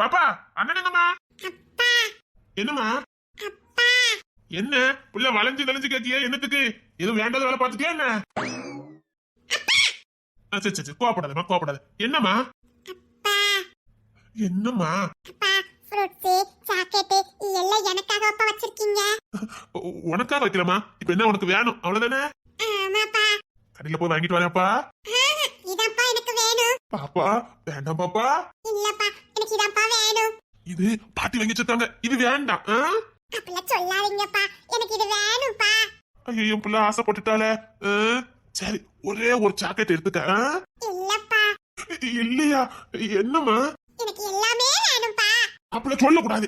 பாப்பா அண்ணனுங்கம்மா. என்னம்மா என்ன புள்ள வளைஞ்சு நெளிஞ்சு கேட்டியா? என்னத்துக்கு எதுவும் வேண்டாத வேலை பார்த்துட்டியா என்ன? சரி சரி கோவப்படாதம்மா கோவப்படாத. என்னம்மா என்னம்மா உனக்காக வைக்கிறமா? இப்ப என்ன உனக்கு வேணும் அவ்வளவுதானே? கடையில போய் வாங்கிட்டு வரேன்ப்பா. பாப்பா வேண்டாம் பாப்பா. இது பாட்டி வாங்கி வச்சிருக்காங்க, இது வேண்டாம். ஐயோ புள்ள ஆசைப்பட்டுட்டால. சரி ஒரே ஒரு சாக்லேட் எடுத்துக்க. இல்லையா? என்னம்மா அப்படி சொல்லக்கூடாது.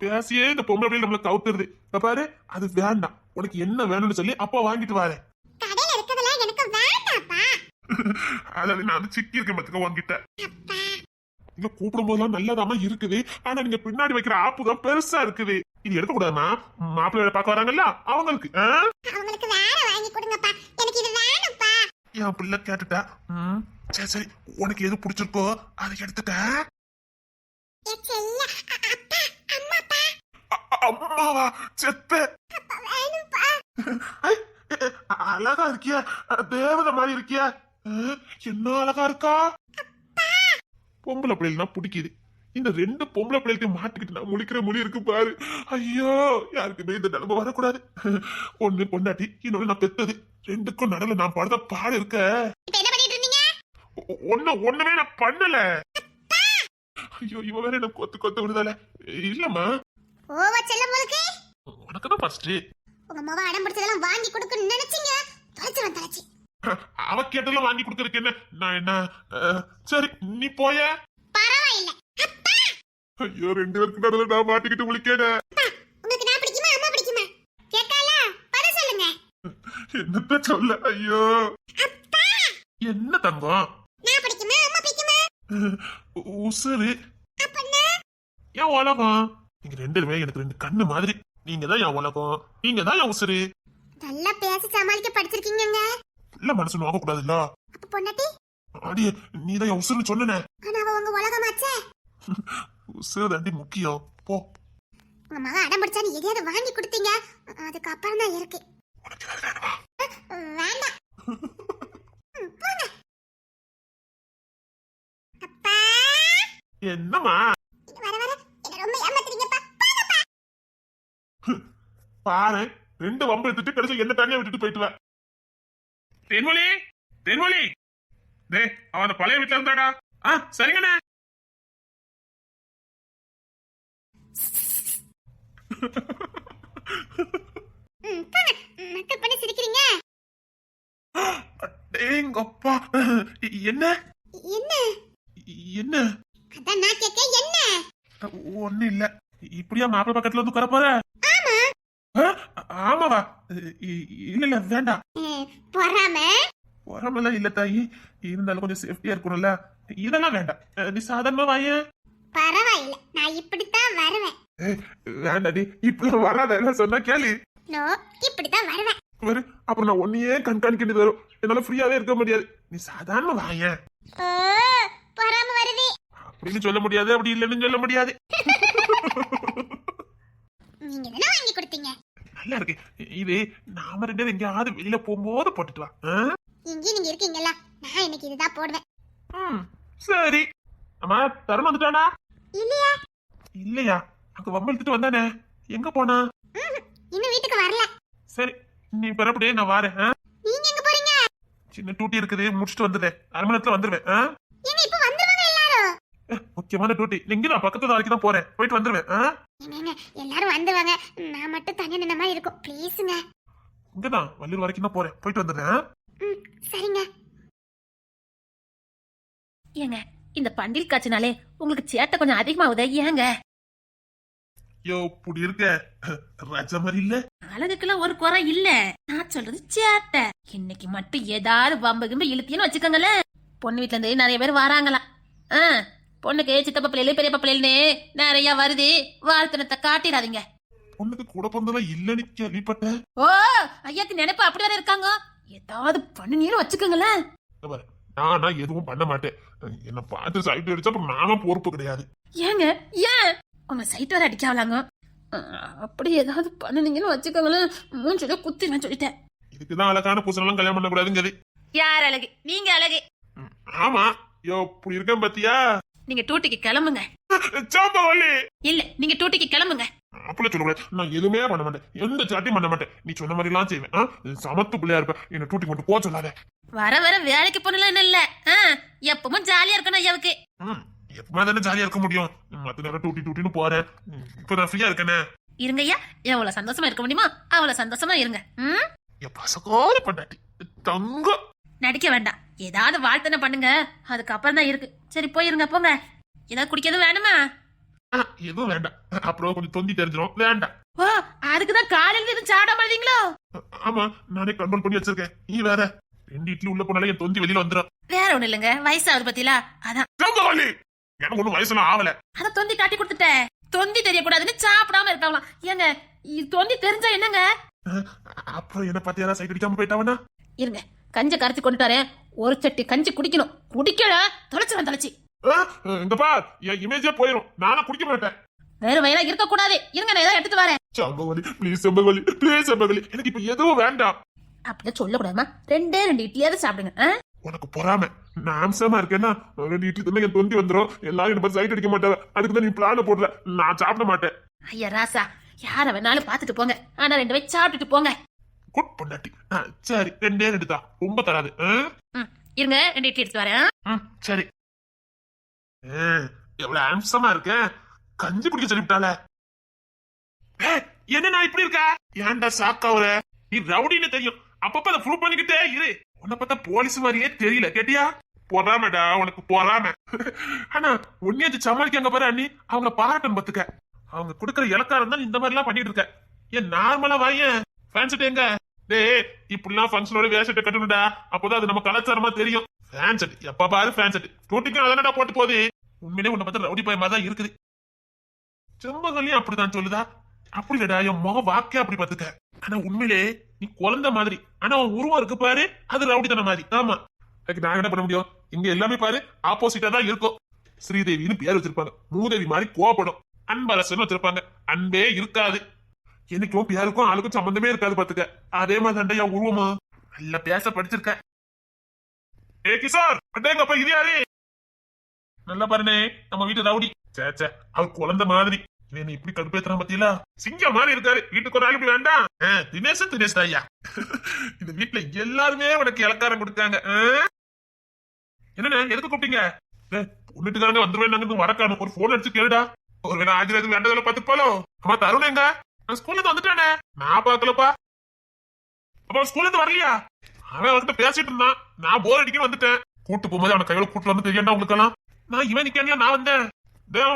பேசியே இந்த பொம்பளை பிள்ளை நம்மள கவுத்துருது. பாரு அது வேண்டாம், உனக்கு என்ன வேணும்னு சொல்லி அப்பா வாங்கிட்டு வாரு. அதாவது நான் சிக்கி இருக்க பத்துக்க உங்ககிட்ட. நீங்க கூப்பிடும் போதெல்லாம் நல்லதாமா இருக்குது, ஆனா நீங்க பின்னாடி வைக்கிற ஆப்பு தான் பெருசா இருக்குது. இது எடுக்க கூடாதுமா, மாப்பிள்ளை பார்க்க வராங்கல்ல அவங்களுக்கு. என் பிள்ளை கேட்டுட்டா. சரி சரி உனக்கு எது பிடிச்சிருக்கோ அதை எடுத்துக்க. அம்மாவா செத்த அழகா இருக்கியா? தேவதை மாதிரி இருக்கியா? என்ன அழகா இருக்கா? பொம்பளை பிள்ளைனா பிடிக்குது. இந்த ரெண்டு பொம்பளை பிள்ளைக்கு மாட்டிக்கிட்டு நான் முழிக்கிற மொழி இருக்கு பாரு. ஐயோ யாருக்குமே இந்த நிலைமை வரக்கூடாது. ஒண்ணு பொண்டாட்டி, இன்னொன்னு நான் பெத்தது. ரெண்டுக்கும் நடுல நான் படுத்த பாடு இருக்க. ஒண்ணுமே நான் பண்ணல. ஐயோ இவ வேற என்ன கொத்து கொத்து விடுதல. இல்லம்மா உனக்குதான் ஃபர்ஸ்ட். உங்க மவ அடம் பிடிச்சதெல்லாம் வாங்கி கொடுக்கணும்னு நினைச்சீங்க, தொலைச்சிரேன் தொலைச்சி. அவ கேட்டதெல்லாம் வாங்கி கொடுக்கறதுக்கு என்ன நான் என்ன? சரி நீ போய. பரவாயில்லை. ஐயோ ரெண்டு பேருக்கு நடுவுல நான் மாட்டிக்கிட்டு முழிக்கேனே. உங்களுக்கு நான் பிடிக்குமா அம்மா பிடிக்குமா கேட்கால? பர சொல்லுங்க. என்னத்த சொல்ல? ஐயோ என்ன தங்கம்? நான் பிடிக்குமா அம்மா பிடிக்குமா? உசுரு. அப்பன்னா என் உலகம். நீங்க ரெண்டு பேரும் எனக்கு ரெண்டு கண்ணு மாதிரி. நீங்க தான் என் உலகம், நீங்க தான் என் உசுரு. நல்லா பேசி சமாளிக்க படிச்சிருக்கீங்கங்க. இல்ல மனசு நோக்க கூடாதுல்ல. அப்ப பொண்டாட்டி அடியே நீ தான் என் உசுருன்னு சொன்னனே. ஆனா அவ உங்க உலகமாச்சே. உசுரு தாண்டி முக்கியம். போ. உங்க மக அடம் பிடிச்சா நீ எதையாவது வாங்கி கொடுத்தீங்க, அதுக்கு அப்புறம் தான் இருக்கு. உனக்கு ஏதாவது வேணுமா? வேண்டாம். போங்க. அப்பா என்னம்மா வர வர என்ன ரொம்ப ஏமாத்துறீங்கப்பா. போங்கப்பா. பாரு ரெண்டு வம்பு எடுத்துட்டு கடைசி என்ன தனியா விட்டுட்டு போயிட்டு வா. தென்மொழி தென்மொழி டே அவன் அந்த பழைய வீட்டுல இருந்தாடா. சரிங்கண்ணே. நக்கல் பண்ணி சிரிக்கிறீங்க. டேங்கப்பா என்ன என்ன என்ன? அதான் நான் கேட்க என்ன? ஒண்ணு இல்ல. இப்படியா மாப்பிள்ள பக்கத்துல வந்து உட்கார போற? ஆமா. ஆமாவா? இல்ல இல்ல வேண்டாம். பொறாம பொறாமலாம் இல்ல தாயி, இருந்தாலும் கொஞ்சம் சேஃப்டியா இருக்கணும்ல. இதெல்லாம் வேண்டாம், நீ சாதாரணமா வாய. பரவாயில்ல, நான் இப்படித்தான் வருவேன். வேண்டாடி இப்ப வராத சொன்னா கேளு. நோ இப்படித்தான் வருவேன். அப்புறம் நான் ஒன்னையே கண்காணிக்கிட்டு வரும், என்னால ஃப்ரீயாவே இருக்க முடியாது. நீ சாதாரண வாய. பொறாம வருது அப்படின்னு சொல்ல முடியாது, அப்படி இல்லைன்னு சொல்ல முடியாது. நீங்க தானே வாங்கி கொடுத்தீங்க. நல்லா இருக்கு இது. நாம ரெண்டு எங்கேயாவது வெளியில போகும்போது போட்டுட்டு வா. இங்கே நீங்க இருக்கீங்களா, நான் இன்னைக்கு இதுதான் போடுவேன். சரி. அம்மா தருண் வந்துட்டானா? இல்லையா? இல்லையா? அங்க வம்பு எடுத்துட்டு வந்தானே, எங்க போனா? இன்னும் வீட்டுக்கு வரல. சரி நீ பரப்படியே நான் வாரேன். நீங்க எங்க போறீங்க? சின்ன டூட்டி இருக்குது, முடிச்சுட்டு வந்துடுறேன். அரை மணி நேரத்துல வந்துருவேன். ஏங்க இப்ப வந்துருவாங்க எல்லாரும்? முக்கியமான டூட்டி நீங்க, நான் பக்கத்துல வரைக்கும் தான் போறேன், போயிட்டு வந்துருவேன். ஏங்க எல்லாரும் வந்துருவாங்க, நான் மட்டும் தனியா நின்ன மாதிரி இருக்கும். ப்ளீஸ்ங்க. இங்கதான் வள்ளூர் வரைக்கும் தான் போறேன், போயிட்டு வந்துடுறேன். சரிங்க. ஏங்க இந்த பண்டிகை காய்ச்சினாலே உங்களுக்கு சேட்டை கொஞ்சம் அதிகமாகுதே, ஏங்க? யோ புடி இருக்க ராஜா மாதிரி இல்ல. அழகுக்கெல்லாம் ஒரு குறை இல்ல, நான் சொல்றது சேட்டை. இன்னைக்கு மட்டும் ஏதாவது வம்பு கிம்பு இழுத்தின்னு வச்சுக்கோங்களேன். பொண்ணு வீட்டுல இருந்து நிறைய பேர் வராங்களாம். பொண்ணுக்கு சித்தப்பா பிள்ளைல பெரியப்பா பிள்ளைன்னு நிறைய வருது, வாழ்த்தனத்தை காட்டிடாதீங்க. பொண்ணுக்கு கூட பிறந்தவன் இல்லன்னு கேள்விப்பட்ட. ஓ ஐயாக்கு நினைப்பு அப்படியே இருக்காங்க, ஏதாவது பண்ணு நீரும் வச்சுக்கோங்களேன். நான் எதுவும் பண்ண மாட்டேன். என்ன பார்த்து சைட் அடிச்சா அப்புறம் நானும் பொறுப்பு கிடையாது. ஏங்க ஏன் உங்க சைட் வர அடிக்காவலாங்க? அப்படி ஏதாவது பண்ணுனீங்கன்னு வச்சுக்கோங்களேன், மூஞ்சில குத்திடுவேன் சொல்லிட்டேன். இதுக்குதான் அழகான பூசணெல்லாம் கல்யாணம் பண்ண கூடாதுங்கிறது. யார் அழகு? நீங்க அழகு. ஆமா, இப்படி இருக்கேன் பாத்தியா? நீங்க டூட்டிக்கு கிளம்புங்க. சாம்பவல்லி, இல்ல நீங்க டூட்டிக்கு கிளம்புங்க. அப்பல சொல்லக்கூடாது. நான் எதுவுமே பண்ண மாட்டேன், எந்த சாட்டியும் பண்ண மாட்டேன். நீ சொன்ன மாதிரி எல்லாம் செய்வேன். சமத்து பிள்ளையா இருப்ப. என்ன டூட்டி மட்டும் போக சொல்லாத. வர வர வேலைக்கு போனலாம் என்ன இல்ல, எப்பவும் ஜாலியா இருக்கணும் ஐயாவுக்கு. எப்பமா தானே ஜாலியா இருக்க முடியும்? மத்த நேரம் டூட்டின்னு போறேன். இப்ப நான் ஃப்ரீயா இருக்கேனே. இருங்க ஐயா, எவ்வளவு சந்தோஷமா இருக்க முடியுமா அவ்வளவு சந்தோஷமா இருங்க. என் பசக்கார பண்ணாட்டி தங்கம். நடிக்க வேண்டாம், ஏதாவது வாழ்த்தனை பண்ணுங்க, அதுக்கப்புறம் தான் இருக்கு. சரி போயிருங்க, போங்க. ஏதாவது குடிக்கிறது வேணுமா? எதுவும் வேண்டாம். அப்புறம் கொஞ்சம் தொந்தி தெரிஞ்சிடும், வேண்டாம். ஓ, அதுக்குதான் காலையில எதுவும் சாப்பிட மாட்டீங்களோ? ஆமா, நானே கண்ட்ரோல் பண்ணி வச்சிருக்கேன். நீ வேற 2 இட்லி உள்ள போனாலே என் தொந்தி வெளியில வந்துடும். வேற ஒண்ணு இல்லைங்க, வயசாகுது பத்தியா, அதான். எனக்கு ஒண்ணும் வயசுலாம் ஆகல. அத தொந்தி காட்டி கொடுத்துட்டேன். தொந்தி தெரியக்கூடாதுன்னு சாப்பிடாம இருக்கலாம். ஏங்க தொந்தி தெரிஞ்சா என்னங்க? அப்புறம் என்ன பாத்தியாரா சைட் அடிக்காம போயிட்டாவனா? இருங்க, கஞ்ச கரைச்சி கொண்டு வரேன். ஒரு சட்டி கஞ்சி குடிக்கணும். குடிக்கல தொலைச்சிருவேன் தொலைச்சி. இந்த பார், என் இமேஜே போயிடும். நானா குடிக்க மாட்டேன். வேற வயலா இருக்க கூடாது. இருங்க, நான் ஏதாவது எடுத்துட்டு வரேன். சம்பவலி, ப்ளீஸ் சம்பவலி, ப்ளீஸ் சம்பவலி. எனக்கு இப்ப எதுவும் வேண்டாம். அப்படியே சொல்லக்கூடாதுமா. 2 இட்லியாவது சாப்பிடுங்க. உனக்கு பொறாம. நான் அம்சமா இருக்கேன்னா 2 இட்லி தந்தா என் தொந்தி வந்துடும். எல்லாரும் என்ன பார்த்து சைட் அடிக்க மாட்டாங்க. அதுக்குதான் நீ பிளான போடல. நான் சாப்பிட மாட்டேன். ஐயா ராசா, யார வேணாலும் பாத்துட்டு போங்க, ஆனா 2 வச்சு சாப்பிட்டுட்டு போங்க. குட் பொண்டாட்டி. சரி, 2 தான், ரொம்ப தராது. இருங்க, 2 இட்லி எடுத்து வரேன். சரி. எவ்வளவு அம்சமா இருக்க. கஞ்சி குடிக்க சொல்லிவிட்டால. என்ன நான் இப்படி இருக்க? ஏன்டா சாக்காவுற? நீ ரவுடின்னு தெரியும். அப்பப்ப அதை ப்ரூவ் பண்ணிக்கிட்டே இரு. உன்னை பார்த்தா போலீஸ் மாதிரியே தெரியல, கேட்டியா? பொறாமடா, உனக்கு பொறாம. ஆனா உன்னையாச்சு சமாளிக்காங்க பாரு அண்ணி. அவங்க பாராட்டம் பத்துக்க. அவங்க கொடுக்கற இலக்காரம் தான் இந்த மாதிரி எல்லாம் பண்ணிட்டு இருக்க. ஏன் நார்மலா வாயன் ஃபேன்ஸ் எங்க? டேய், இப்படிலாம் ஃபங்க்ஷனோட வேஷத்தை கட்டணும்டா. அப்போதான் அது நம்ம கலாச்சாரமா தெரியும். ஃபேன் செட் எப்ப பாரு ஃபேன் செட். டூட்டிக்கும் அதானடா போட்டு போகுது. உண்மையிலே உன்னை பார்த்தா ரவுடி பாய் மாதிரி தான் இருக்குது. செம்பகலையும் அப்படிதான் சொல்லுதா? அப்படி இல்லடா, என் முகம் வாக்கே அப்படி பாத்துக்க. ஆனா உண்மையிலே நீ குழந்தை மாதிரி. ஆனா உன் உருவம் இருக்கு பாரு, அது ரவுடித்தன மாதிரி. ஆமா, அதுக்கு நான் என்ன பண்ண முடியும்? இங்க எல்லாமே பாரு ஆப்போசிட்டா தான் இருக்கும். ஸ்ரீதேவின்னு பேர் வச்சிருப்பாங்க. மூதேவி மாதிரி கோவப்படும். அன்பரசன் வச்சிருப்பாங்க. அன்பே இருக்காது. எனக்கும் பேருக்கும் ஆளுக்கும் சம்பந்தமே இருக்காது பாத்துக்க. அதே மாதிரி தாண்டா என் உருவமா. நல்லா பேச படிச்சிருக்க. ஏ கிஷோர், அடேங்கப்பா, இது யாரு? நல்லா பாருனே, நம்ம வீட்டு ரவுடி. சேச்சே, அவர் குழந்தை மாதிரி. இவன் இப்படி கடுப்பேத்துறான் பத்தியா? சிங்கம் மாதிரி இருக்காரு. வீட்டுக்கு ஒரு ஆள் இப்படி வேண்டாம். தினேஷ் ஐயா. இந்த வீட்டுல எல்லாருமே உனக்கு இலக்காரம் கொடுத்தாங்க. என்னண்ணே, எதுக்கு கூப்பிட்டீங்க? பொண்ணுட்டுக்காரங்க வந்துருவேன் வரக்கானு ஒரு போன் அடிச்சு கேளுடா. ஒருவேளை ஆஜிராது வேண்டதில்ல பாத்து போலோ. அம்மா தருண் எங்க? நான் ஸ்கூல்ல இருந்து வந்துட்டானே. நான் பாக்கலப்பா. அப்ப ஸ்கூல்ல இருந்து வரலையா? அவன் அவர்கிட்ட பேசிட்டு இருந்தான். நான் போர் அடிக்கணும் வந்துட்டேன். கூட்டு போகும்போது அவனை கையோட கூட்டு வந்து தெரியண்டா உங்களுக்கெல்லாம். நான் இவன் நிக்கல, நான் வந்தேன்.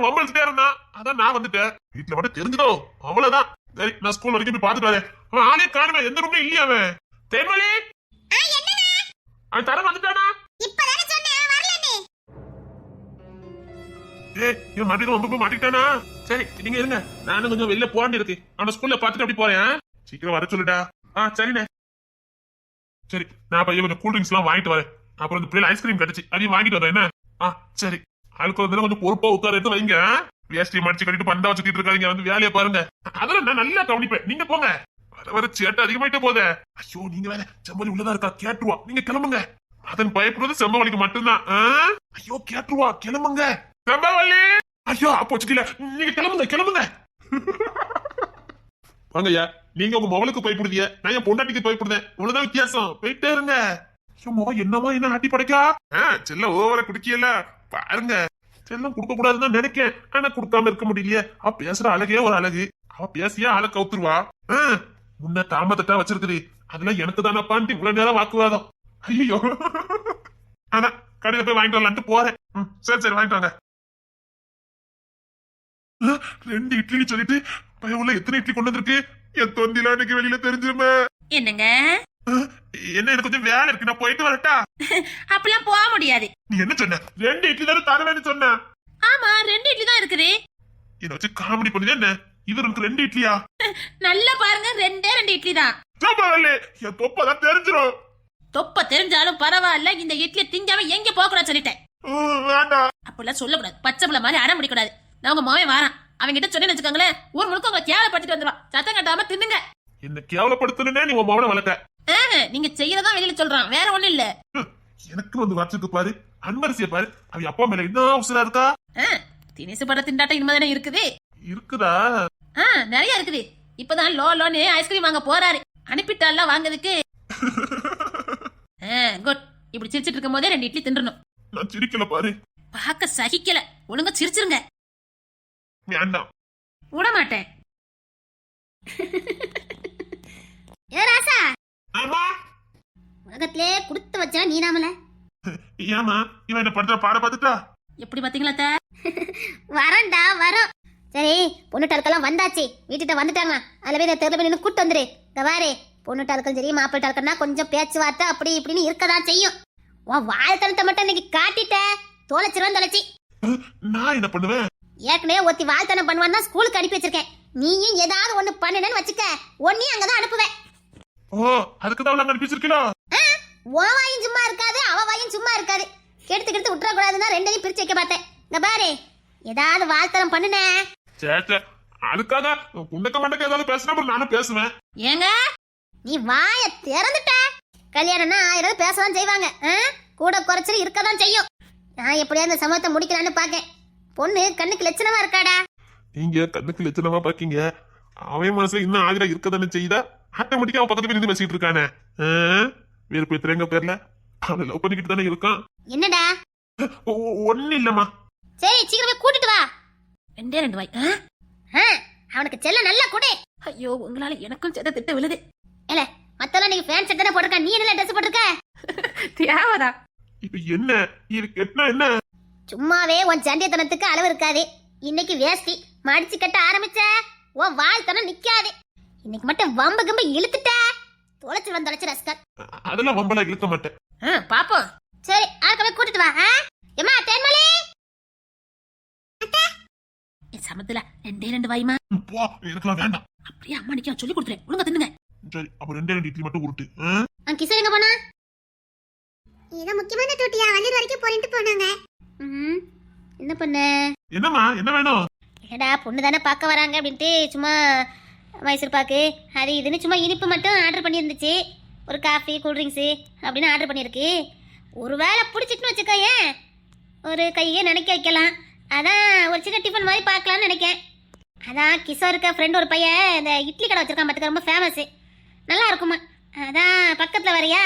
வம்பளிச்சுட்டே இருந்தான், அதான் நான் வந்துட்டேன். வீட்டுல மட்டும் தெரிஞ்சதோ அவ்வளவுதான். சரி, நான் ஸ்கூல் வரைக்கும் போய் பாத்துட்டு வரேன். அவன் ஆளே காணுமே, எந்த ரூம்ல இல்லையா அவன்? தேன்மொழி, அவன் தர வந்துட்டானா? இவன் மறுபடியும் ரொம்ப போய் மாட்டிக்கிட்டானா? சரி, நீங்க இருங்க, நானும் கொஞ்சம் வெளில போகாண்டி இருக்கு. அவன ஸ்கூல்ல பாத்துட்டு அப்படி போறேன். சீக்கிரம் வர சொல்லுடா. சரிண்ணே. சரி, நான் பையன் கொஞ்சம் கூல் ட்ரிங்க்ஸ் எல்லாம் வாங்கிட்டு வரேன். அப்புறம் இந்த பிள்ளைல ஐஸ்கிரீம் கிடைச்சு அதையும் வாங்கிட்டு வரேன். என்ன? சரி, அதுக்கு வந்து கொஞ்சம் பொறுப்பா உட்கார எடுத்து வைங்க. வேஷ்டி மடிச்சு கட்டிட்டு பந்தா வச்சுக்கிட்டு இருக்காங்க. வந்து வேலையை பாருங்க. அதெல்லாம் நான் நல்லா கவனிப்பேன். நீங்க போங்க. வர வர சேட்டை அதிகமாயிட்டே போதே. ஐயோ, நீங்க வேற செம்பவலி உள்ளதா இருக்கா, கேட்டுருவா. நீங்க கிளம்புங்க. அதன் பயப்படுறது செம்பவலிக்கு மட்டும்தான். ஐயோ, கேட்டுருவா, கிளம்புங்க. செம்பவலி, ஐயோ அப்போ வச்சுக்கல. நீங்க கிளம்புங்க. வாங்கய்யா, நீங்க உங்க மவளுக்கு பயப்படுதிய, நான் என் பொண்டாட்டிக்கு பயப்படுதேன். இவ்வளவுதான் வித்தியாசம். போயிட்டே இருங்க. என்னமா என்ன ஆட்டி படைக்கா? செல்ல ஓவர குடிக்கல பாருங்க. செல்லம் கொடுக்க கூடாதுன்னு நினைக்கேன், ஆனா கொடுக்காம இருக்க முடியலையே. அவ பேசுற அழகே ஒரு அழகு. அவ பேசியா ஆளை கவுத்துருவா. முன்ன தாமதட்டா வச்சிருக்குது, அதுல எனக்கு தானப்பான்ட்டு இவ்வளவு நேரம் வாக்குவாதம். ஐயோ, ஆனா கடையில போய் வாங்கிட்டு வரலான்ட்டு போறேன். சரி வாங்கிட்டு வாங்க. 2 இட்லி சொல்லிட்டு பையன் உள்ள எத்தனை இட்லி கொண்டு வந்திருக்கு? என் தொந்தில அன்னைக்கு வெளியில தெரிஞ்சுமே. என்னங்க? என்ன, எனக்கு கொஞ்சம் வேலை இருக்கு, நான் போயிட்டு வரட்டா? அப்பெல்லாம் போக முடியாது. நீ என்ன சொன்ன? 2 இட்லி தானே தருவேன்னு சொன்ன. ஆமா, 2 இட்லி தான் இருக்குது. இத வச்சு காமெடி பண்ணுது என்ன? இது எனக்கு 2 இட்லியா? நல்லா பாருங்க, 2 இட்லி தான். என் தொப்பதான் தெரிஞ்சிரும். தொப்ப தெரிஞ்சாலும் பரவாயில்ல, இந்த இட்லி திங்காம எங்க போக கூடாது சொல்லிட்டேன். வேண்டாம். அப்படிலாம் சொல்லக்கூடாது. பச்சை பிள்ளை மாதிரி அடம் பிடிக்கூடாது. நான் உங்க மாவன் வாரான், அவங்க கிட்ட சொன்னேன்னு வச்சுக்கோங்களேன், ஊர் முழுக்க உங்களை கேவலப்படுத்திட்டு வந்துடுவான். சத்தம் கட்டாம தின்னுங்க. என்ன கேவலப்படுத்தணுன்னே நீ உன் மவனை வளர்த்த. நீங்க செய்யறதா வெளியில சொல்றான், வேற ஒண்ணும் இல்ல. எனக்கு வந்து வச்சிருக்கு பாரு, அன்பரசிய பாரு, அவ அப்பா மேல என்ன அவசரம் இருக்கா? தினேசு பட திண்டாட்டம் இனிமே தானே இருக்குது. இருக்குதா? நிறைய இருக்குது. இப்பதான் லோன்னு ஐஸ்கிரீம் வாங்க போறாரு. அனுப்பிட்டால வாங்குறதுக்கு. குட். இப்படி சிரிச்சிட்டு இருக்கும் போதே 2 இட்லி தின்றணும். நான் சிரிக்கல பாரு. பார்க்க சகிக்கல. ஒழுங்கா சிரிச்சிருங்க. வேண்டாம். விட மாட்டேன். ஏ ராசா, ஆமா. உலகத்திலே குடுத்து வச்சா நீ நாமல. ஏமா இவன் என்ன பண்ற பாட பாத்துட்டா? எப்படி பாத்தீங்களா அத்தை? வரண்டா வரோம். சரி, பொண்ணுட்டாளுக்கெல்லாம் வந்தாச்சு, வீட்டுட்ட வந்துட்டாங்க. அதுல போய் தெருல போய் நின்று கூட்டு வந்துரு. கவாரே, பொண்ணுட்டாளுக்கும் சரி மாப்பிட்டாளுக்குன்னா கொஞ்சம் பேச்சுவார்த்தை அப்படி இப்படின்னு இருக்கதான் செய்யும். உன் வாழ்த்தனத்தை மட்டும் இன்னைக்கு காட்டிட்ட தொலைச்சிருவன் தொலைச்சி. நான் என்ன பண்ணுவேன்? ஏற்கனவே ஒருத்தி வாழ்த்தனம் பண்ணுவான்னு ஸ்கூலுக்கு அனுப்பி வச்சிருக்கேன். நீயும் ஏதாவது ஒண்ணு பண்ணுனேன்னு வச்சுக்க, ஒன்னையும் அங்கதான் அனுப்புவேன். ஓ, அதுக்குதான் அங்க அனுப்பிச்சிருக்கீங்களா? உன் வாயும் சும்மா இருக்காது, அவ வாயும் சும்மா இருக்காது. கெடுத்து விட்டுற கூடாதுன்னா 2ஐயும் பிரிச்சு வைக்க பார்த்தேன். இங்க பாரு, ஏதாவது வாழ்த்தனம் பண்ணுனே. சேச்சே, அதுக்காக குண்டக்க மண்டக்க ஏதாவது பேசினா நானும் பேசுவேன். ஏங்க நீ வாய திறந்துட்ட. கல்யாணம்னா 1000 பேசதான் செய்வாங்க, கூட குறைச்சல் இருக்கதான் செய்யும். நான் எப்படியா இந்த சமயத்தை முடிக்கலான்னு பாக்கேன். பொண்ணு கண்ணுக்கு லட்சணமா இருக்காடா. நீங்க கண்ணுக்கு லட்சணமா பாக்கீங்க, அவன் மனசுல இன்னும் ஆதிரா இருக்கதானே செய்தா. ஆட்டோமேட்டிக்கா அவன் பக்கத்துல இருந்து பேசிட்டு இருக்கானே. வேறு பேத்துறேங்க பேர்ல அவனை லவ் பண்ணிக்கிட்டு தானே இருக்கான். என்னடா? ஒண்ணு இல்லம்மா. சரி, சீக்கிரமே கூட்டிட்டு வா. 2 வாய். அவனுக்கு செல்ல நல்லா கொடு. ஐயோ, உங்களால எனக்கும் சேத திட்ட விழுது. இல்ல, மத்தெல்லாம் நீங்க ஃபேன் செட் தானே போட்டிருக்க, நீ என்ன ட்ரெஸ் போட்டிருக்க? தேவதா. இப்ப என்ன இது கெட்டா என்ன? சும்மாவே உன் சண்டியத்தனத்துக்கு அளவு இருக்காது. இன்னைக்கு வேஷ்டி மடிச்சு கட்ட ஆரம்பிச்ச உன் வாழ்த்தனம் நிக்காது. இன்னைக்கு மட்டும் வம்பு கம்பு இழுத்துட்ட தொலைச்சு ரஸ்கர். அதெல்லாம் வம்பலா இழுக்க மாட்டேன். பாப்போம். சரி, ஆக்கவே கூட்டிட்டு வா. ஏமா தேன்மொழி, சமத்துல 2 வாய்மா. போ, எனக்குலாம் வேண்டாம். அப்படியே அம்மா நிக்க சொல்லி கொடுத்துறேன், ஒழுங்கா தின்னுங்க. சரி, அப்ப 2 இட்லி மட்டும் உருட்டு. கிஷோர் எங்க போனா? ஏதோ முக்கியமான டூட்டியா, வள்ளி வரைக்கும் போயிட்டு போனாங்க. என்ன பண்ண? என்னம்மா, என்ன வேணும்? ஏடா, பொண்ணு தானே பார்க்க வராங்க அப்படின்ட்டு சும்மா மைசூர் பாக்கு அது இதுன்னு சும்மா இனிப்பு மட்டும் ஆர்டர் பண்ணியிருந்துச்சு. ஒரு காஃபி கூல்ட்ரிங்க்ஸு அப்படின்னு ஆர்டர் பண்ணியிருக்கு. ஒரு வேளை பிடிச்சிட்டுன்னு வச்சுக்கோ, ஏன் ஒரு கையே நினைக்க வைக்கலாம். அதான் ஒரு சின்ன டிஃபன் மாதிரி பார்க்கலான்னு நினைக்கேன். அதான் கிஷோருக்கு ஃப்ரெண்ட் ஒரு பையன் இந்த இட்லி கடை வச்சிருக்கான் பார்த்துக்க, ரொம்ப ஃபேமஸு, நல்லா இருக்குமா. அதான் பக்கத்தில் வரையா,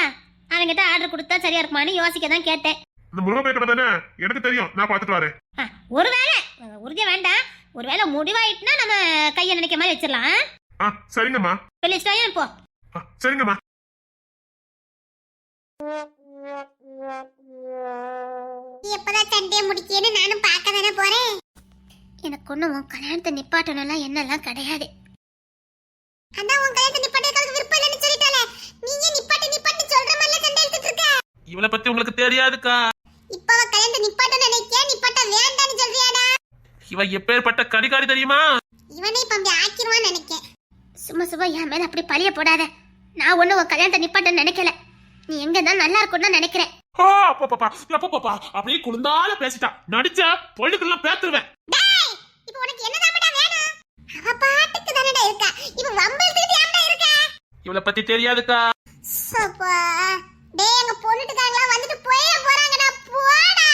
அவங்ககிட்ட ஆர்டர் கொடுத்தா சரியா இருக்குமான்னு யோசிக்க தான் கேட்டேன். இந்த முருகை கடை தானே, எனக்கு தெரியும், நான் பார்த்துட்டு வரேன். ஒருவேளை உறுதியா வேண்டாம், ஒருவேளை முடிவாயிட்டுனா நம்ம கையை நினைக்க மாதிரி வச்சிடலாம். சரிங்கம்மா. வெளியிட்டோம் போ. சரிங்கம்மா. எப்பதான் சண்டையை முடிக்கேன்னு நானும் பார்க்க தானே போறேன். எனக்கு ஒண்ணும் உன் கல்யாணத்தை நிப்பாட்டணும்லாம் என்னெல்லாம் கிடையாது. அதான் உன் கல்யாணத்தை நிப்பாட்டறதுக்கு விருப்பம் இல்லைன்னு சொல்லிட்டாலே, நீங்க நிப்பாட்டு சொல்ற மாதிரி சண்டை எடுத்துட்டு இருக்க. இவளை பத்தி உங்களுக்கு தெரியாதுக்கா. இப்ப அவ கல்யாணத்தை நிப்பாட்ட நினைக்க, நிப்பாட்ட வேண்டாம்னு சொல்றியாடா? இவ எப்பேற்பட்ட கடிகாரி தெரியுமா? இவனே இப்ப அப்படி ஆக்கிடுவான்னு நினைக்கேன். சும்மா என் மேல அப்படி பழிய போடாத. நான் ஒண்ணு உன் கல்யாணத்தை நிப்பாட்ட நினைக்கல. நீ எங்க இருந்தாலும் நல்லா இருக்கும்னு நினைக்கிறேன். அப்படியே குழுந்தால பேசிட்டா, நடிச்சா பொழுதுக்கெல்லாம் பேத்துருவேன். இப்போ உனக்கு என்னதான்டா வேணும்? அவ பாட்டுக்கு தானடா இருக்கா, இவ வம்பிழுத்துக்கிட்டு ஏன்டா இருக்க? இவளை பத்தி தெரியாதுக்கா. சப்பா, டேய் எங்க பொண்ணுட்டுக்காங்களா வந்துட்டு போயே போறாங்கடா, போடா.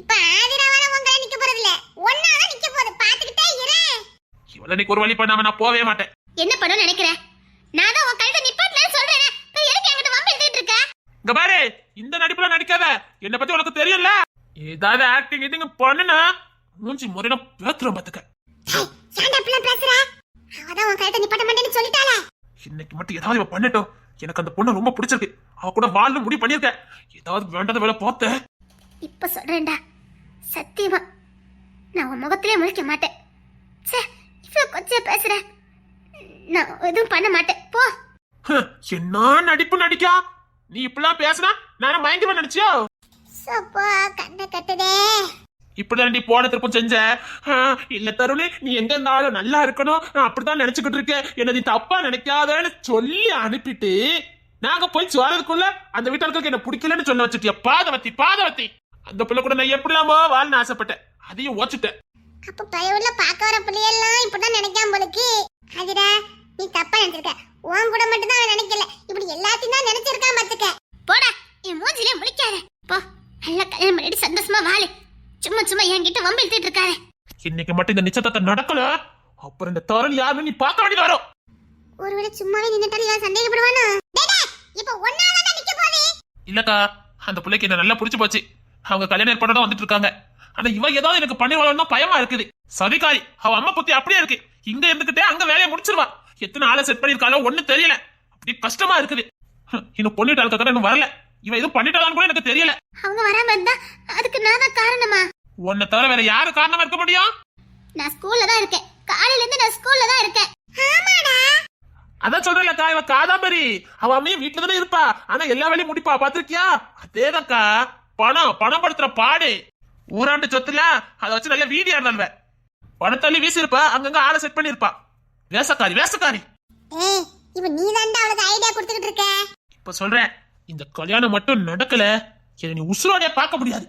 இப்ப ஆதிராவால உன் கை நிக்க போறது இல்ல, ஒன்னாதான் நிக்க போகுது, பாத்துக்கிட்டே இரு. இவளை நீ ஒரு வழி பண்ணாம நான் போவே மாட்டேன். என்ன பண்ண நினைக்கிற? நான் தான் உன் கையில நிப்பாட்டலன்னு சொல்றேன். நீ எதுக்கு என்கிட்ட வம்பிழுத்துக்கிட்டு இருக்க? இங்க பாரு, இந்த நடிப்புல நடிக்காத. என்ன பத்தி உனக்கு தெரியல. ஏதாவது ஆக்டிங் இது பண்ணுனா மூஞ்சி முறையில பேத்துறோம் பாத்துக்க. ஏன்டா இப்படி பேசுற? அவதான் உன் கையில நிப்பாட்ட மாட்டேன்னு சொல்லிட்டாளே. இன்னைக்கு மட்டும் ஏதாவது இவ பண்ணட்டும். எனக்கு அந்த பொண்ணு ரொம்ப பிடிச்சிருக்கு. அவ கூட வாழ்ந்து முடிவு பண்ணிருக்க. ஏதாவது வேண்டாத வேலை பார்த்த. இப்ப சொல்றேன்டா, சத்தியமா நான் உன் முகத்திலே முழிக்க மாட்டேன். சே, இவ்வளவு கொஞ்சம் பேசுற, நான் எதுவும் பண்ண மாட்டேன், போ. என்ன நடிப்பு நடிக்கா? நீ இப்பெல்லாம் பேசினா நானும் மயங்கிருவேன் நினைச்சியோ? சப்பா, கண்ணை கட்டுதே. இப்படிதான் நீ போன திருப்பம் செஞ்ச. இல்ல தருணே, நீ எங்க இருந்தாலும் நல்லா இருக்கணும், நான் அப்படித்தான் நினைச்சுக்கிட்டு இருக்கேன், என்ன நீ தப்பா நினைக்காதன்னு சொல்லி அனுப்பிட்டு நாங்க போய் சேர்றதுக்குள்ள அந்த வீட்டாளுக்கு என்ன பிடிக்கலன்னு சொல்ல வச்சுட்டியா? பாதவத்தி அந்த பிள்ளை கூட நான் எப்படிலாமோ வாழன்னு ஆசைப்பட்டேன், அதையும் ஓச்சுட்டேன். அப்ப பையன்ல பாக்க வர பிள்ளையெல்லாம் இப்பதான் நினைக்காம போலுக்கு. அதுடா நீ தப்பா நினைச்சிருக்க. உன் கூட மட்டும் தான் நினைக்கல, இப்படி எல்லாத்தையும் தான் நினைச்சிருக்கான் பாத்துக்க. போடா என் மூஞ்சிலே முழிக்காத. போ நல்லா கல்யாணம் பண்ணிட்டு சந்தோஷமா வாழு. சும்மா என்கிட்ட வம்பு இழுத்துட்டு இருக்காரு. இன்னைக்கு மட்டும் இந்த நிச்சயத்தை நடக்கல, அப்புறம் இந்த தோரணி யாருன்னு நீ பார்க்க வேண்டியது வரும். ஒருவேளை சும்மாவே நின்னுட்டாலும் இவன் சந்தேகப்படுவானா? இப்ப ஒன்னாதான் நிக்க போதே. இல்லக்கா, அந்த பிள்ளைக்கு என்ன நல்லா புடிச்சு போச்சு. அவங்க கல்யாணம் ஏற்பாடு வந்துட்டு இருக்காங்க. ஆனா இவன் ஏதாவது எனக்கு பண்ணி வரணும் பயமா இருக்குது. சரிகாரி, அவ அம்மா புத்தி அப்படியே இருக்கு. இங்க இருந்துகிட்டே அங்க வேலையை முடிச்சிருவா. எத்தனை ஆளை செட் பண்ணிருக்காளோ ஒண்ணும் தெரியல. அப்படி கஷ்டமா இருக்குது. இன்னும் பொண்ணுட்டு ஆளுக்காக இன்னும் வரல. இவன் எதுவும் பண்ணிட்டாலும் கூட எனக்கு தெரியல. அவங்க வராம இருந்தா அதுக்கு நான் தான் காரணமா? உன்னை தவிர வேற யாரு காரணமா இருக்க முடியும்? நான் ஸ்கூல்ல தான் இருக்கேன். காலையில இருந்து நான் ஸ்கூல்ல தான் இருக்கேன். ஆமாடா. அதான் சொல்றேன்லக்கா, இவ காதாம்பரி. அவ அம்மையும் வீட்டுல தானே இருப்பா, ஆனா எல்லா வேலையும் முடிப்பா. பாத்திருக்கியா? அதேதான்க்கா, பணம் படுத்துற பாடு. ஊராண்டு சொத்துல அதை வச்சு நல்ல வீடியோ இருந்தாலுவ பணத்தள்ளி வீசி இருப்பா, அங்கங்க ஆளை செட் பண்ணிருப்பா. வேசக்காரி. ஏய், இப்ப நீ தான்டா அவளுக்கு ஐடியா கொடுத்துக்கிட்டு இருக்க. இப்ப சொல்றேன், இந்த கல்யாணம் மட்டும் நடக்கல, நீ உசுரோடைய பார்க்க முடியாது.